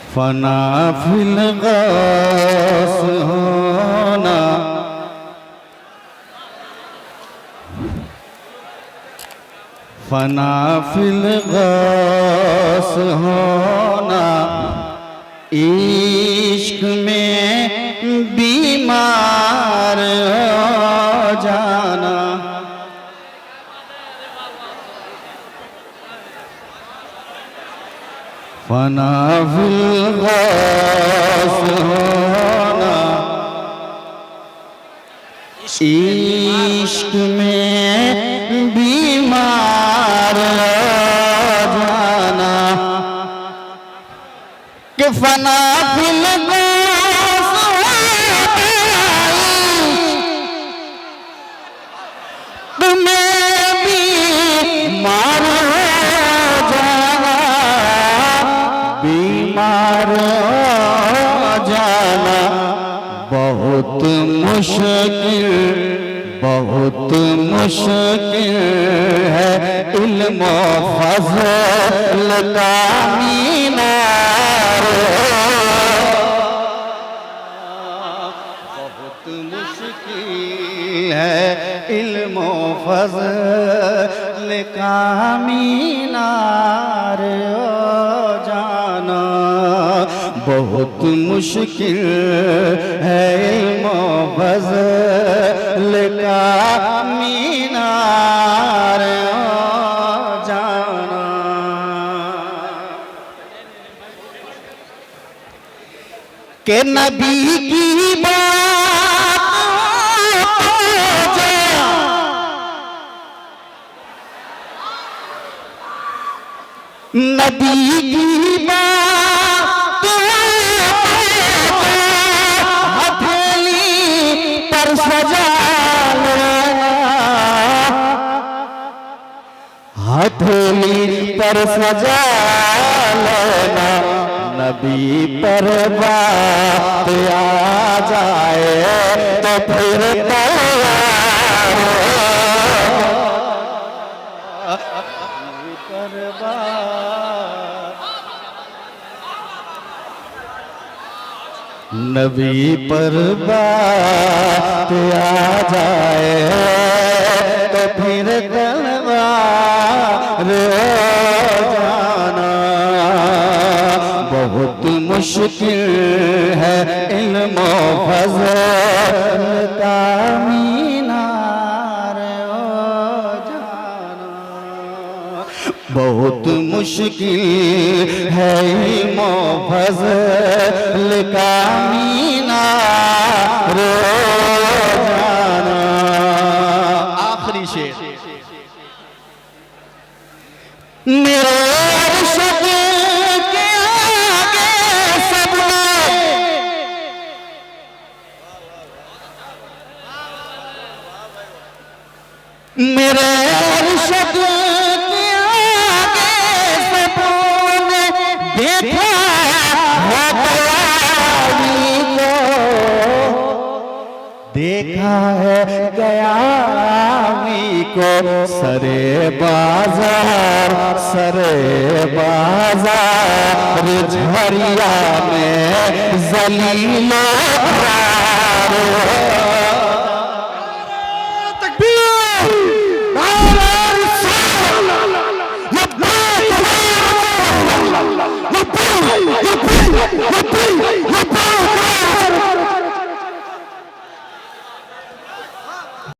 फना fill Ghaus होना, फना fill Ghaus होना, इश्क में बीमार हो जाना। फना फिल गौस होना, इश्क में बीमार हो जाना। कि फना फिल गौस में बीमार हो जाना, बीमार हो जाना। बहुत मुश्किल, बहुत मुश्किल है इल्म फज़ल का मीनार। बहुत मुश्किल है इल्म फज़ल का मीनार हो जाना। बहुत मुश्किल है इल्म फज़ल का मीनार हो जाना। के नबी की बात हो जाए, नबी की बात हथेली पर सजा लेना, हथेली पर सजा लेना। नबी पर बात आ जाए तो फिर तैयार पर बात, नबी पर बात आ जाए तो फिर तलवार हो जाना। बहुत मुश्किल है इल्म फज़ल का मीनार हो जाना। बहुत मुश्किल है इल्म फज़ल का मीनार हो जाना। आखिरी शेर, मेरे अरशद के आगे सबने, मेरे अरशद के आगे सबने देखा है कयामी को, देखा है कयामी को। सरे बाजार, सरे बाजार झरिया में जलीलो तकबीर।